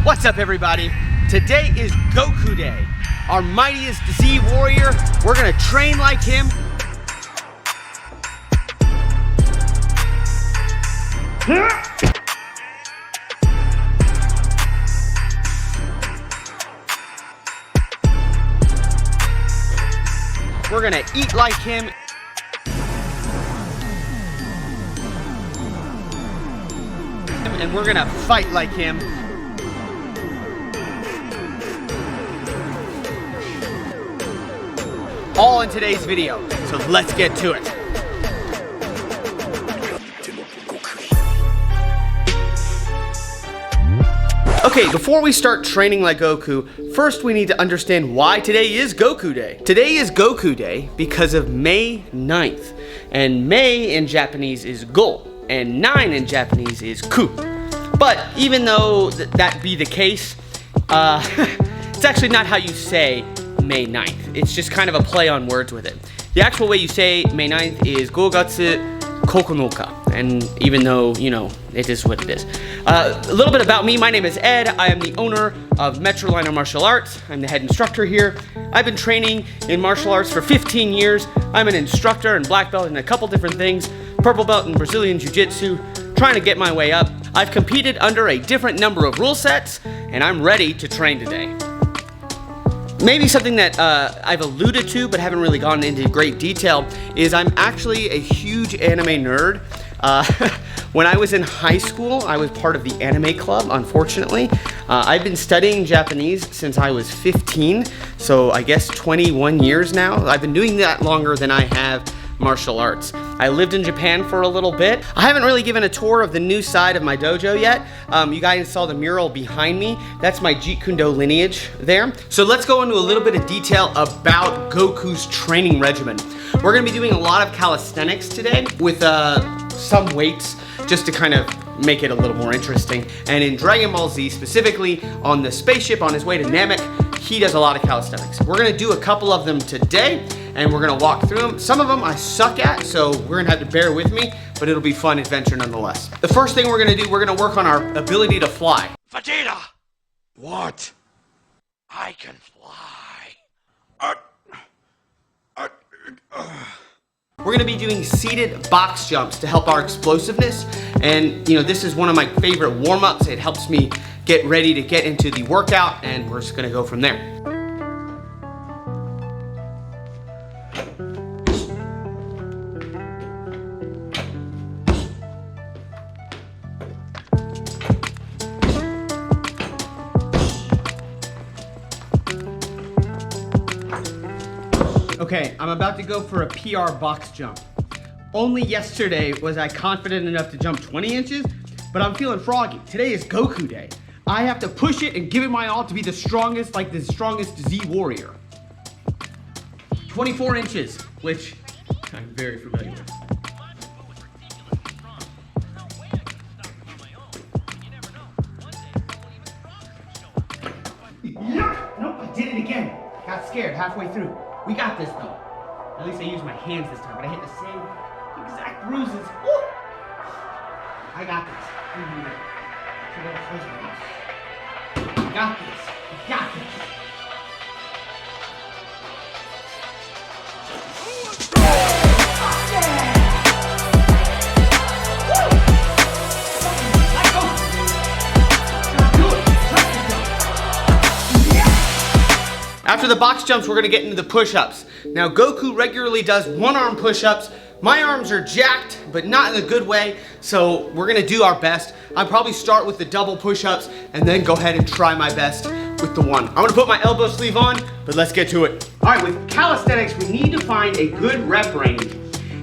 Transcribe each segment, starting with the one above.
What's up, everybody? Today is Goku Day, our Mightiest Z Warrior. We're gonna train like him. We're gonna eat like him. And we're gonna fight like him. All in today's video, so let's get to it. Okay, before we start training like Goku, first we need to understand why today is Goku Day. Today is Goku Day because of May 9th. And May in Japanese is Go, and 9 in Japanese is Ku. But even though that be the case, it's actually not how you say May 9th. It's just kind of a play on words with it. The actual way you say May 9th is Gogatsu Kokonoka. And even though, you know, it is what it is. A little bit about me. My name is Ed. I am the owner of Metrolina Martial Arts. I'm the head instructor here. I've been training in martial arts for 15 years. I'm an instructor and black belt in a couple different things. Purple belt in Brazilian Jiu-Jitsu. Trying to get my way up. I've competed under a different number of rule sets, and I'm ready to train today. Maybe something that I've alluded to but haven't really gone into great detail is I'm actually a huge anime nerd. When I was in high school, I was part of the anime club, unfortunately. I've been studying Japanese since I was 15, so I guess 21 years now. I've been doing that longer than I have martial arts. I lived in Japan for a little bit. I haven't really given a tour of the new side of my dojo yet. You guys saw the mural behind me. That's my Jeet Kune Do lineage there. So let's go into a little bit of detail about Goku's training regimen. We're gonna be doing a lot of calisthenics today with some weights just to kind of make it a little more interesting. And in Dragon Ball Z, specifically on the spaceship on his way to Namek, he does a lot of calisthenics. We're gonna do a couple of them today, and we're gonna walk through them. Some of them I suck at, so we're gonna have to bear with me, but it'll be fun adventure nonetheless. The first thing we're gonna do, we're gonna work on our ability to fly. Vegeta! What? I can fly. We're gonna be doing seated box jumps to help our explosiveness. And you know, this is one of my favorite warm-ups. It helps me get ready to get into the workout, and we're just gonna go from there. Okay, I'm about to go for a PR box jump. Only yesterday was I confident enough to jump 20 inches, but I'm feeling froggy. Today is Goku Day. I have to push it and give it my all to be the strongest, like the strongest Z Warrior. 24 inches, which I'm very familiar with. Yuck! Nope, I did it again. Got scared halfway through. We got this though. At least I used my hands this time, but I hit the same exact bruises. Woo! I got this. I got this. I got this. After the box jumps, we're gonna get into the push-ups. Now, Goku regularly does one-arm push-ups. My arms are jacked, but not in a good way, so we're gonna do our best. I'll probably start with the double push-ups and then go ahead and try my best with the one. I'm gonna put my elbow sleeve on, but let's get to it. All right, with calisthenics, we need to find a good rep range.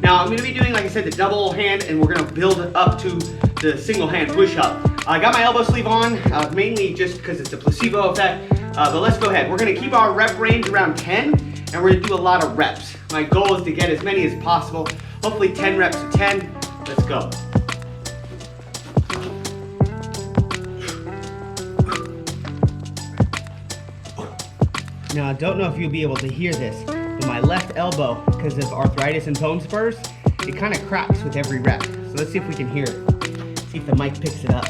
Now, I'm gonna be doing, like I said, the double hand, and we're gonna build it up to the single hand push-up. I got my elbow sleeve on, mainly just because it's a placebo effect. But let's go ahead. We're gonna keep our rep range around 10, and we're gonna do a lot of reps. My goal is to get as many as possible. Hopefully 10 reps to 10. Let's go. Now, I don't know if you'll be able to hear this, but my left elbow, because of arthritis and bone spurs, it kind of cracks with every rep. So let's see if we can hear it. See if the mic picks it up.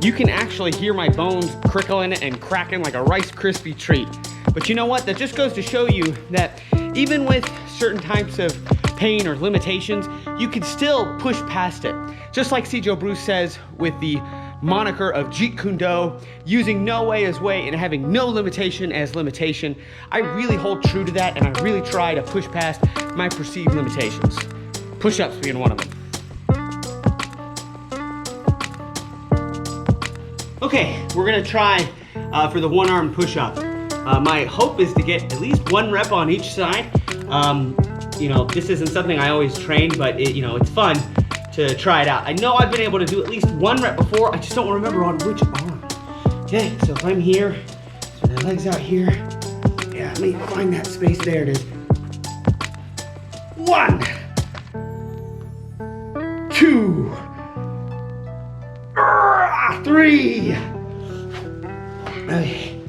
you can actually hear my bones crickling and cracking like a Rice Krispie treat. But you know what? That just goes to show you that even with certain types of pain or limitations, you can still push past it. Just like C. Joe Bruce says with the moniker of Jeet Kune Do, using no way as way and having no limitation as limitation. I really hold true to that, and I really try to push past my perceived limitations. Push-ups being one of them. Okay, we're gonna try for the one-arm push-up. My hope is to get at least one rep on each side. You know, this isn't something I always train, but it's fun to try it out. I know I've been able to do at least one rep before, I just don't remember on which arm. Okay, so if I'm here, so the legs out here. Yeah, let me find that space, there it is. 1, 2, 3. Okay.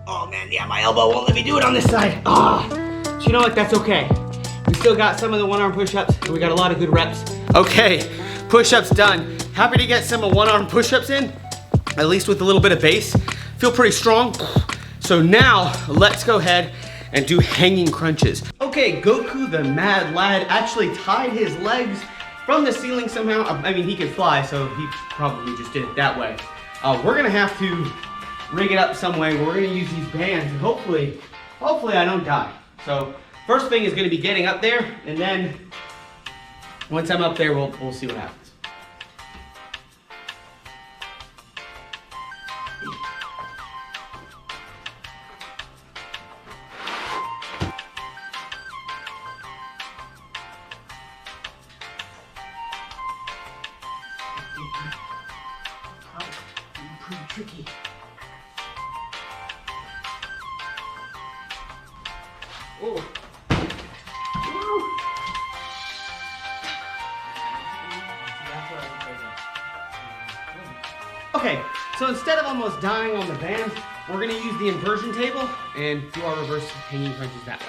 Oh man, yeah, my elbow won't let me do it on this side. So you know what, that's okay. We still got some of the one-arm push-ups, and we got a lot of good reps. Okay, push-ups done. Happy to get some one-arm push-ups in, at least with a little bit of base. Feel pretty strong. So now, let's go ahead and do hanging crunches. Okay, Goku the Mad Lad actually tied his legs from the ceiling somehow. I mean, he can fly, so he probably just did it that way. We're gonna have to rig it up some way. We're gonna use these bands, and hopefully I don't die. So first thing is gonna be getting up there, and then once I'm up there, we'll see what happens. Pretty tricky. Oh. Okay, so instead of almost dying on the band, we're gonna use the inversion table and do our reverse hanging crunches that way.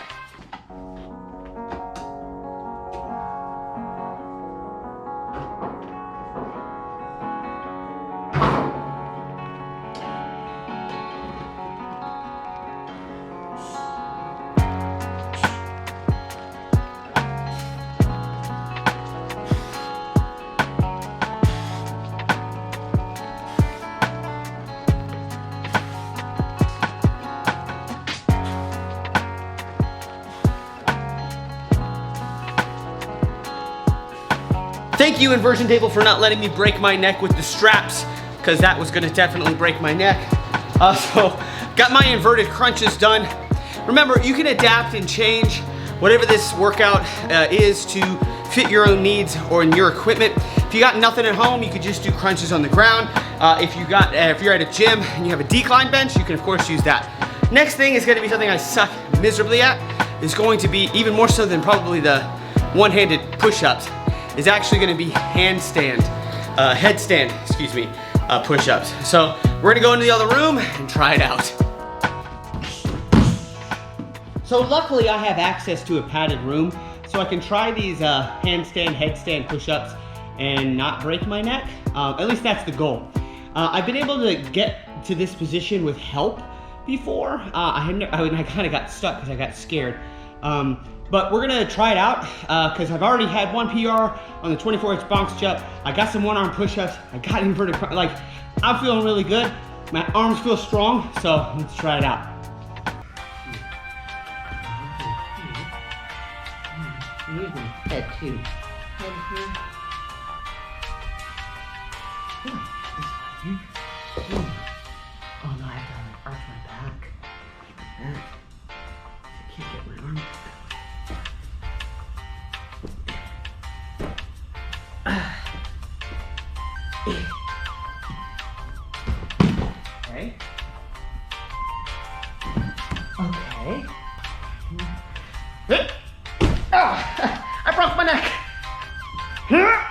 Thank you, inversion table, for not letting me break my neck with the straps, because that was gonna definitely break my neck. So, got my inverted crunches done. Remember, you can adapt and change whatever this workout is to fit your own needs or in your equipment. If you got nothing at home, you could just do crunches on the ground. If you're at a gym and you have a decline bench, you can of course use that. Next thing is gonna be something I suck miserably at. Is going to be, even more so than probably the one-handed push-ups, is actually gonna be headstand, push-ups. So we're gonna go into the other room and try it out. So luckily I have access to a padded room, so I can try these headstand push-ups and not break my neck. At least that's the goal. I've been able to get to this position with help before. I kind of got stuck because I got scared. But we're gonna try it out because I've already had one PR on the 24-inch box jump. I got some one-arm push-ups. I got inverted, like, I'm feeling really good. My arms feel strong, so let's try it out. Head too. Oh no, I have to arch my back. I can't get my arm. Okay. Okay. I broke my neck. Damn.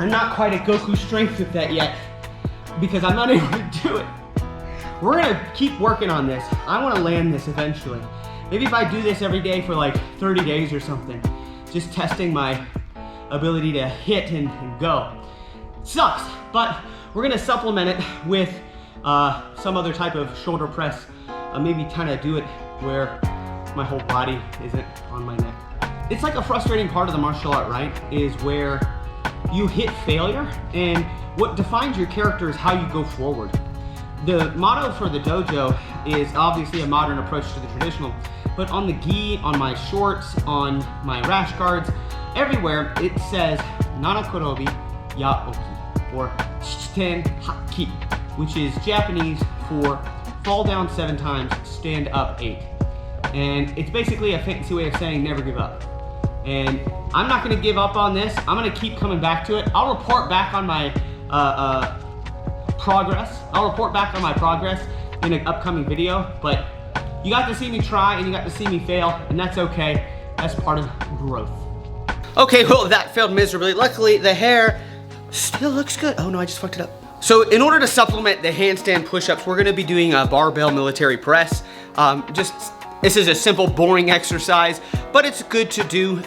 I'm not quite at Goku strength with that yet because I'm not able to do it we're gonna keep working on this. I wanna land this eventually. Maybe if I do this every day for like 30 days or something, just testing my ability to hit and go. Sucks, but we're gonna supplement it with some other type of shoulder press. Maybe kind of do it where my whole body isn't on my neck. It's like a frustrating part of the martial art, right? Is where you hit failure, and what defines your character is how you go forward. The motto for the dojo is obviously a modern approach to the traditional, but on the gi, on my shorts, on my rash guards, everywhere it says Nanakorobi ya oki, or shiten haki, which is Japanese for fall down 7 times, stand up 8. And it's basically a fancy way of saying never give up. And I'm not gonna give up on this. I'm gonna keep coming back to it. I'll report back on my progress. I'll report back on my progress in an upcoming video, but you got to see me try and you got to see me fail, and that's okay. That's part of growth. Okay, well, that failed miserably. Luckily, the hair still looks good. Oh no, I just fucked it up. So in order to supplement the handstand push-ups, we're gonna be doing a barbell military press. This is a simple, boring exercise, but it's good to do.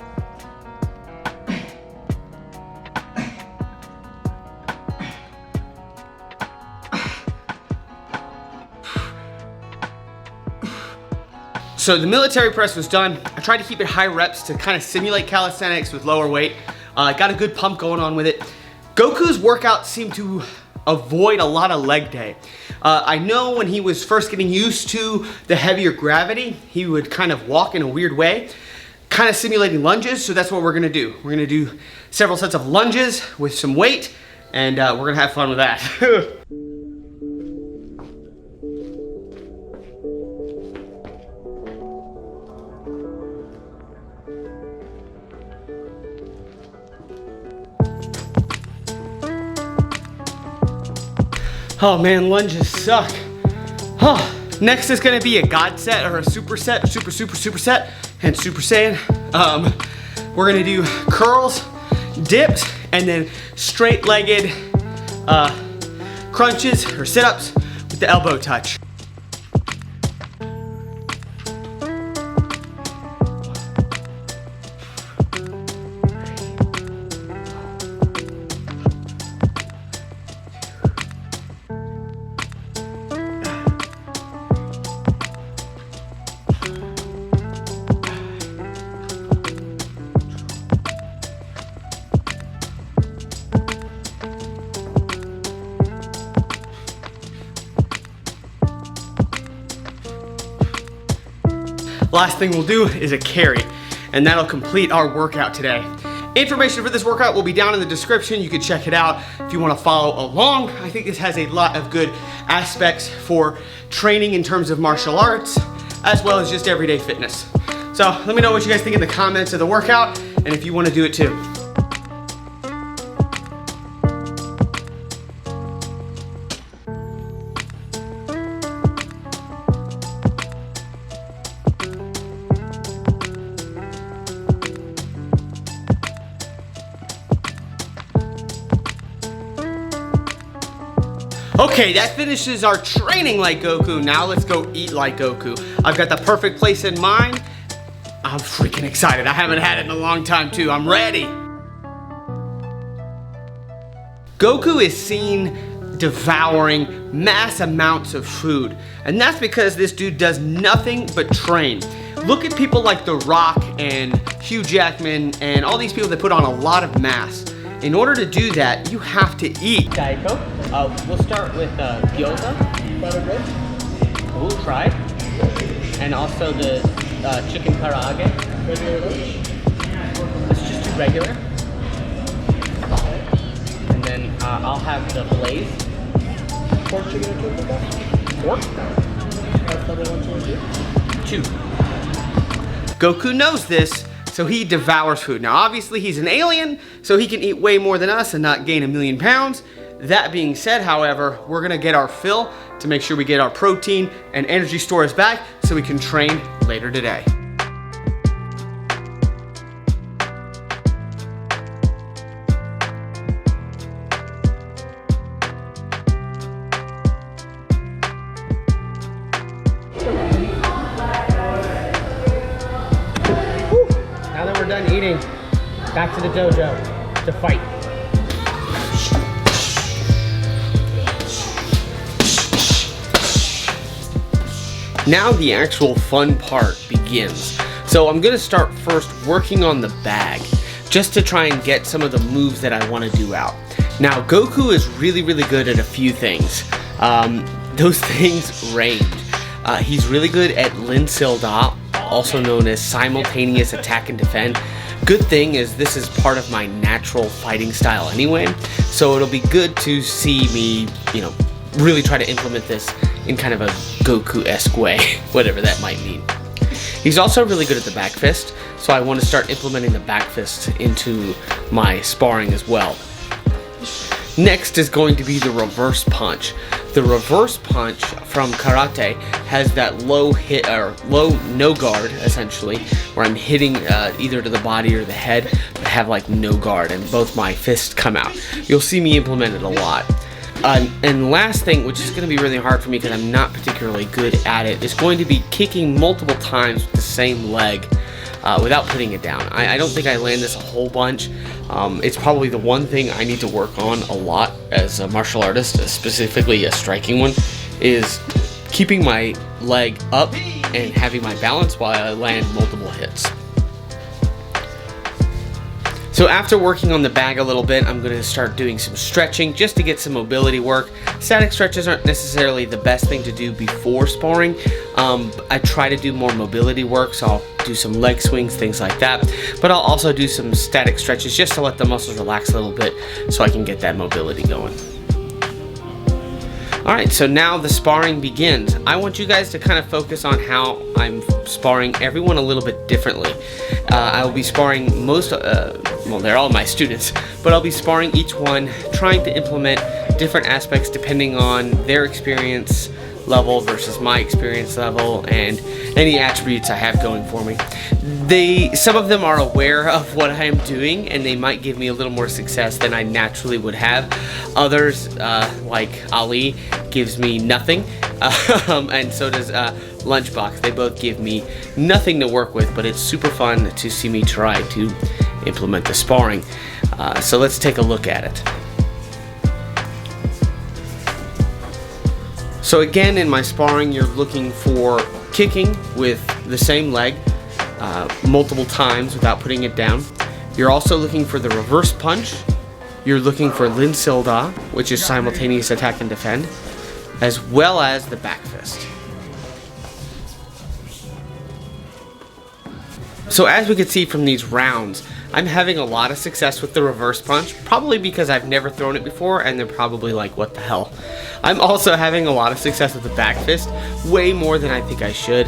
So the military press was done. I tried to keep it high reps to kind of simulate calisthenics with lower weight. Got a good pump going on with it. Goku's workouts seem to avoid a lot of leg day. I know when he was first getting used to the heavier gravity, he would kind of walk in a weird way, kind of simulating lunges, so that's what we're gonna do. We're gonna do several sets of lunges with some weight, and we're gonna have fun with that. Oh man, lunges suck. Oh. Next is gonna be a God set or a super set, super set, and Super Saiyan. We're gonna do curls, dips, and then straight-legged crunches or sit-ups with the elbow touch. Last thing we'll do is a carry, and that'll complete our workout today. Information for this workout will be down in the description. You can check it out if you want to follow along. I think this has a lot of good aspects for training in terms of martial arts, as well as just everyday fitness. So let me know what you guys think in the comments of the workout, and if you want to do it too. Okay, that finishes our training like Goku. Now let's go eat like Goku. I've got the perfect place in mind. I'm freaking excited. I haven't had it in a long time too. I'm ready. Goku is seen devouring mass amounts of food, and that's because this dude does nothing but train. Look at people like The Rock and Hugh Jackman and all these people that put on a lot of mass. In order to do that, you have to eat. Diet Coke. We'll start with gyoza, butter bread. Ooh, fried. And also the chicken karaage. Let's just do regular. And then I'll have the blaze. Pork, chicken, or tofu? Pork. Two. Goku knows this, so he devours food. Now obviously he's an alien, so he can eat way more than us and not gain 1,000,000 pounds. That being said, however, we're gonna get our fill to make sure we get our protein and energy stores back so we can train later today. training. Back to the dojo to fight. Now the actual fun part begins. So I'm gonna start first working on the bag, just to try and get some of the moves that I wanna do out. Now Goku is really good at a few things. Those things range. He's really good at Lin Da, also known as simultaneous attack and defend. Good thing is this is part of my natural fighting style anyway, so it'll be good to see me, you know, really try to implement this in kind of a Goku-esque way, whatever that might mean. He's also really good at the back fist, so I want to start implementing the back fist into my sparring as well. Next is going to be the reverse punch. The reverse punch from karate has that low hit or low no guard essentially, where I'm hitting either to the body or the head, but have like no guard, and both my fists come out. You'll see me implement it a lot. And last thing, which is going to be really hard for me because I'm not particularly good at it, is going to be kicking multiple times with the same leg without putting it down. I don't think I land this a whole bunch. It's probably the one thing I need to work on a lot as a martial artist, specifically a striking one, is keeping my leg up and having my balance while I land multiple hits. So after working on the bag a little bit, I'm going to start doing some stretching just to get some mobility work. Static stretches aren't necessarily the best thing to do before sparring. I try to do more mobility work, so I'll do some leg swings, things like that. But I'll also do some static stretches just to let the muscles relax a little bit so I can get that mobility going. Alright, so now the sparring begins. I want you guys to kind of focus on how I'm sparring everyone a little bit differently. I will be sparring most, well, they're all my students, but I'll be sparring each one, trying to implement different aspects depending on their experience level versus my experience level and any attributes I have going for me. Some of them are aware of what I am doing, and they might give me a little more success than I naturally would have. Others, like Ali, gives me nothing, and so does Lunchbox. They both give me nothing to work with, but it's super fun to see me try to implement the sparring. So let's take a look at it. So again, in my sparring, you're looking for kicking with the same leg multiple times without putting it down. You're also looking for the reverse punch. You're looking for Lin Da, which is simultaneous attack and defend, as well as the back fist. So as we can see from these rounds, I'm having a lot of success with the reverse punch, probably because I've never thrown it before and they're probably like, what the hell? I'm also having a lot of success with the back fist, way more than I think I should,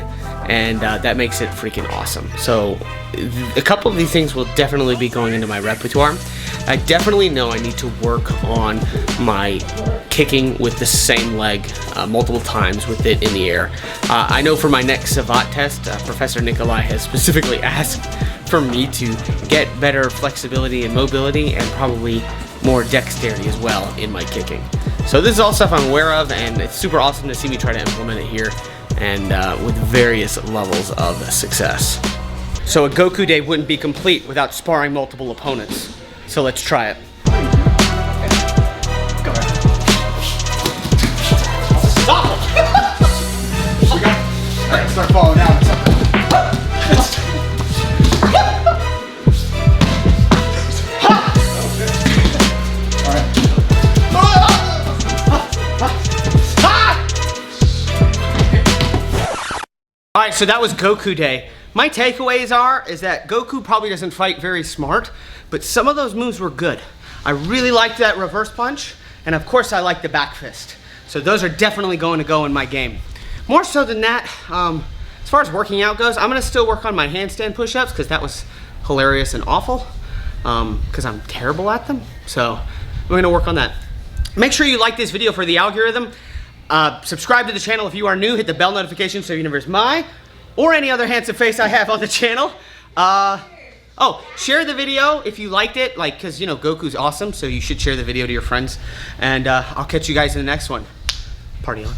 and that makes it freaking awesome. So a couple of these things will definitely be going into my repertoire. I definitely know I need to work on my kicking with the same leg multiple times with it in the air. I know for my next Savate test, Professor Nikolai has specifically asked for me to get better flexibility and mobility and probably more dexterity as well in my kicking. So this is all stuff I'm aware of, and it's super awesome to see me try to implement it here and with various levels of success. So a Goku day wouldn't be complete without sparring multiple opponents. So let's try it. Stop him! Alright, start falling down or something. Alright, so that was Goku Day. My takeaways is that Goku probably doesn't fight very smart, but some of those moves were good. I really liked that reverse punch, and of course I like the back fist. So those are definitely going to go in my game. More so than that, as far as working out goes, I'm gonna still work on my handstand push-ups because that was hilarious and awful, because I'm terrible at them. So we're gonna work on that. Make sure you like this video for the algorithm. Subscribe to the channel if you are new. Hit the bell notification so you never miss my or any other handsome face I have on the channel. Oh, share the video if you liked it, like, because, you know, Goku's awesome, so you should share the video to your friends. And I'll catch you guys in the next one. Party on.